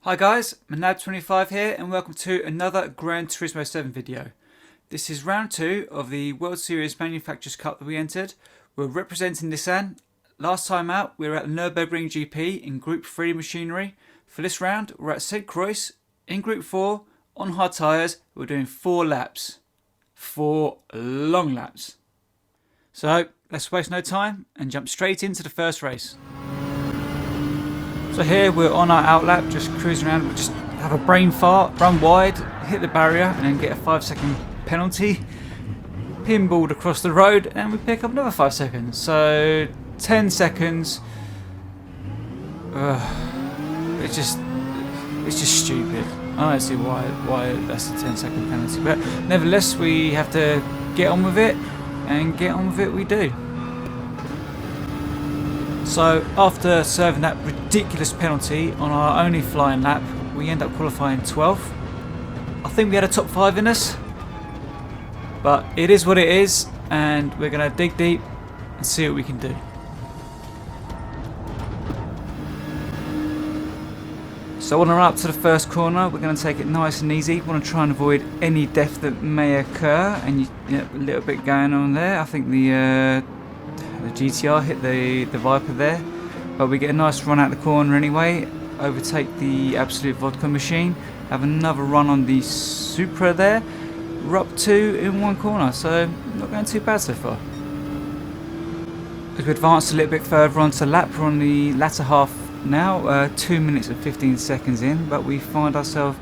Hi guys, Manab25 here and welcome to another Gran Turismo 7 video. This is round 2 of the World Series Manufacturers Cup that we entered. We're representing Nissan. Last time out we were at the Nürburgring GP in Group 3 machinery. For this round we're at St. Croix in Group 4 on hard tyres. We're doing 4 laps. 4 long laps. So let's waste no time and jump straight into the first race. So here we're on our outlap, just cruising around. We just have a brain fart, run wide, hit the barrier, and then get a 5-second penalty. Pinballed across the road, and we pick up another 5 seconds. So 10 seconds. It's just stupid. I don't see why that's a 10-second penalty, but nevertheless we have to get on with it, and get on with it we do. So after serving that ridiculous penalty on our only flying lap, we end up qualifying 12th. I think we had a top 5 in us, but it is what it is, and we're going to dig deep and see what we can do. So on our run up to the first corner, we're going to take it nice and easy. We want to try and avoid any death that may occur, and a little bit going on there. I think the GTR hit the Viper there, but we get a nice run out the corner anyway, overtake the Absolute Vodka machine, have another run on the Supra there. We're up 2 in one corner, so not going too bad so far. As we advance a little bit further onto the lap, we're on the latter half now, 2 minutes and 15 seconds in, but we find ourselves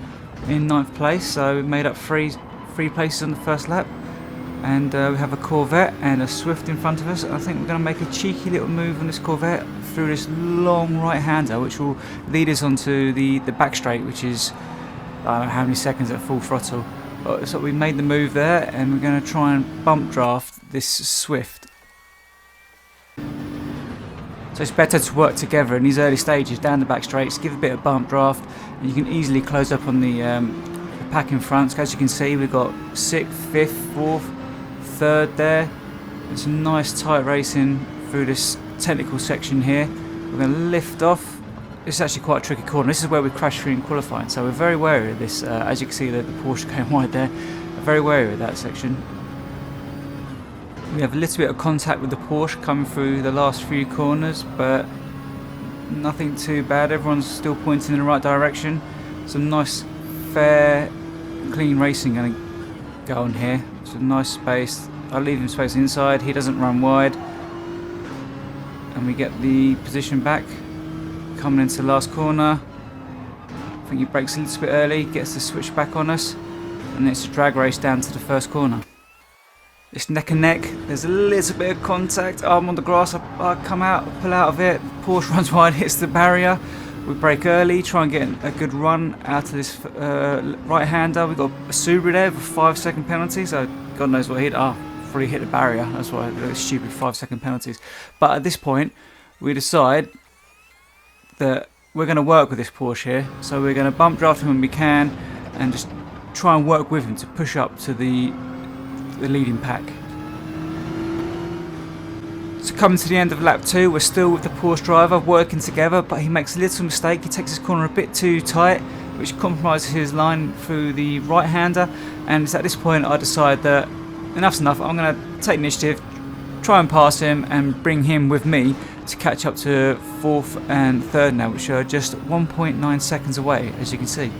in 9th place, so we made up three places on the first lap. And we have a Corvette and a Swift in front of us. I think we're going to make a cheeky little move on this Corvette through this long right-hander, which will lead us onto the back straight, which is, I don't know how many seconds at full throttle. So we made the move there, and we're going to try and bump draft this Swift. So it's better to work together in these early stages down the back straights, give a bit of bump draft, and you can easily close up on the pack in front. So as you can see, we've got 6th, 5th, 4th, 3rd there. It's some nice tight racing through this technical section here. We're going to lift off. This is actually quite a tricky corner. This is where we crashed through in qualifying, so we're very wary of this. As you can see, the Porsche going wide there. We're very wary of that section. We have a little bit of contact with the Porsche coming through the last few corners, but nothing too bad. Everyone's still pointing in the right direction. Some nice, fair, clean racing going to go on here. It's a nice space. I'll leave him space inside. He doesn't run wide, and we get the position back. Coming into the last corner, I think he brakes a little bit early, gets the switch back on us, and it's a drag race down to the first corner. It's neck and neck. There's a little bit of contact. I'm on the grass. I come out, pull out of it. Porsche runs wide, hits the barrier. We brake early, try and get a good run out of this right-hander. We've got a Subaru there with a 5-second penalty, so God knows what he hit. Before he hit the barrier. That's why those stupid 5-second penalties. But at this point, we decide that we're going to work with this Porsche here. So we're going to bump draft him when we can, and just try and work with him to push up to the leading pack. So coming to the end of lap 2, we're still with the Porsche driver working together, but he makes a little mistake. He takes his corner a bit too tight, which compromises his line through the right-hander, and it's at this point I decide that enough's enough. I'm going to take initiative, try and pass him, and bring him with me to catch up to 4th and 3rd now, which are just 1.9 seconds away, as you can see.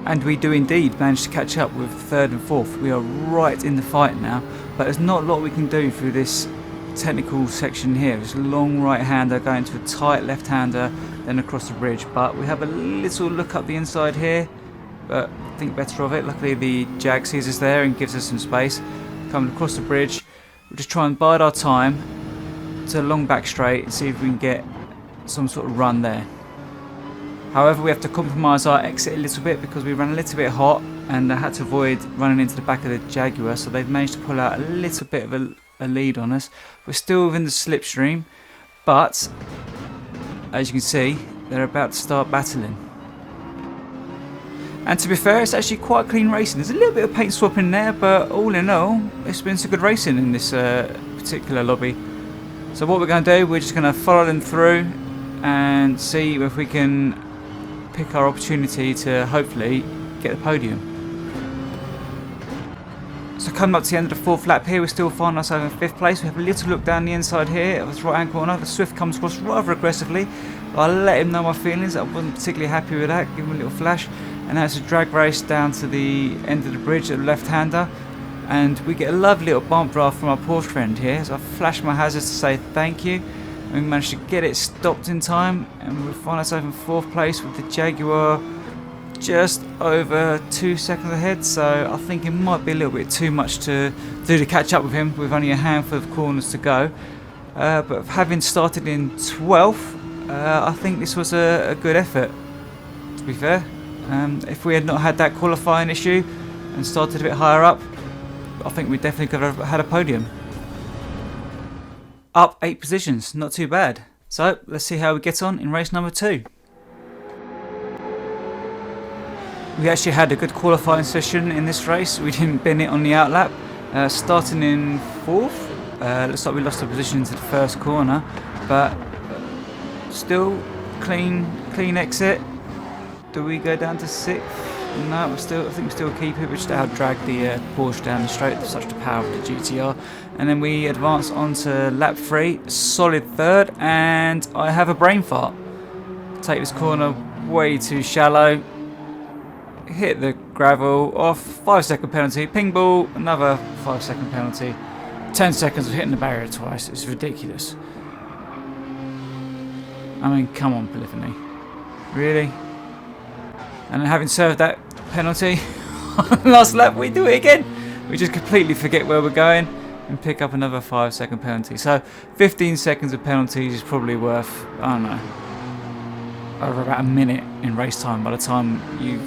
And we do indeed manage to catch up with 3rd and 4th. We are right in the fight now, but there's not a lot we can do through this technical section here. There's a long right-hander going to a tight left-hander, then across the bridge. But we have a little look up the inside here, but I think better of it. Luckily the Jag sees us there and gives us some space. Coming across the bridge, we'll just try and bide our time to a long back straight and see if we can get some sort of run there. However, we have to compromise our exit a little bit because we ran a little bit hot, and I had to avoid running into the back of the Jaguar, so they've managed to pull out a little bit of a lead on us. We're still within the slipstream, but as you can see, they're about to start battling. And to be fair, it's actually quite clean racing. There's a little bit of paint swapping there, but all in all, it's been some good racing in this particular lobby. So what we're going to do, we're just going to follow them through and see if we can pick our opportunity to hopefully get the podium. So coming up to the end of the 4th lap here, we still find ourselves in 5th place. We have a little look down the inside here of this right hand corner. The Swift comes across rather aggressively. I let him know my feelings. I wasn't particularly happy with that. Give him a little flash. And now it's a drag race down to the end of the bridge at the left-hander. And we get a lovely little bump draft from our Porsche friend here. So I flash my hazards to say thank you. And we managed to get it stopped in time. And we find ourselves in 4th place with the Jaguar just over 2 seconds ahead. So I think it might be a little bit too much to do to catch up with him with only a handful of corners to go. But having started in 12th, I think this was a good effort, to be fair. If we had not had that qualifying issue and started a bit higher up, I think we definitely could have had a podium. Up 8 positions, not too bad. So let's see how we get on in race number 2. We actually had a good qualifying session in this race. We didn't bin it on the outlap. Starting in 4th, looks like we lost a position into the first corner, but still clean exit. Do we go down to 6th? No, I think we still keep it. We just drag the Porsche down the straight. Such the power of the GTR. And then we advance on to lap 3, solid 3rd, and I have a brain fart. Take this corner way too shallow. Hit the gravel off, 5-second penalty, ping ball, another 5-second penalty, 10 seconds of hitting the barrier twice. It's ridiculous. I mean, come on, Polyphony, really? And then having served that penalty on the last lap, we do it again. We just completely forget where we're going and pick up another 5-second penalty. So 15 seconds of penalties is probably worth, I don't know, over about a minute in race time by the time you've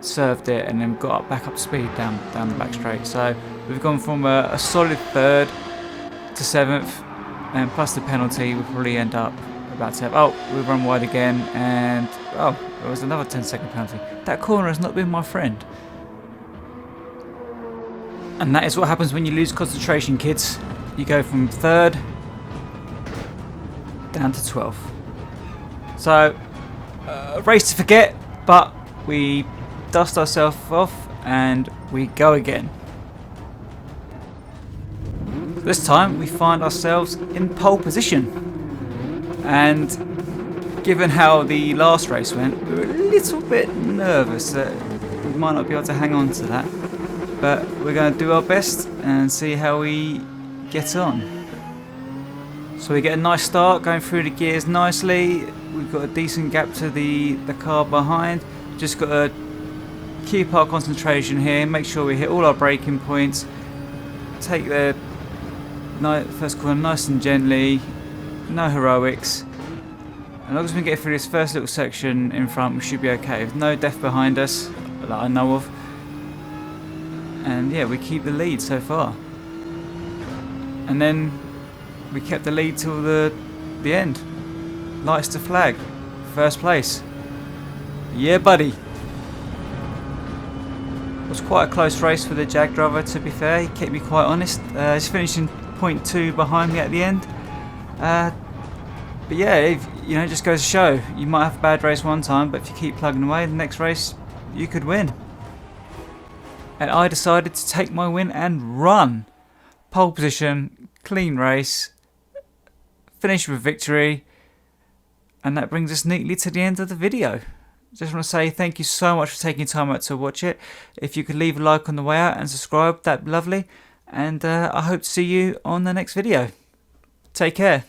served it and then got back up to speed down the back straight. So we've gone from a solid 3rd to 7th, and plus the penalty we'll probably end up about 7th. Oh, we've run wide again, and oh, there was another 10-second penalty. That corner has not been my friend. And that is what happens when you lose concentration, kids. You go from 3rd down to 12th. So race to forget, but we dust ourselves off and we go again. This time we find ourselves in pole position, and given how the last race went, we were a little bit nervous that we might not be able to hang on to that, but we're going to do our best and see how we get on. So we get a nice start, going through the gears nicely. We've got a decent gap to the car behind. Just got to keep our concentration here, make sure we hit all our braking points, take the first corner nice and gently, no heroics. As long as we get through this first little section in front, we should be okay. With no death behind us that I know of. And yeah, we keep the lead so far. And then we kept the lead till the end. Lights to flag. First place. Yeah, buddy. It was quite a close race for the Jag driver, to be fair. He kept me quite honest. He's finishing 0.2 behind me at the end. But yeah, it just goes to show. You might have a bad race one time, but if you keep plugging away, the next race you could win. And I decided to take my win and run. Pole position, clean race, finish with victory. And that brings us neatly to the end of the video. Just want to say thank you so much for taking time out to watch it. If you could leave a like on the way out and subscribe, that'd be lovely. And I hope to see you on the next video. Take care.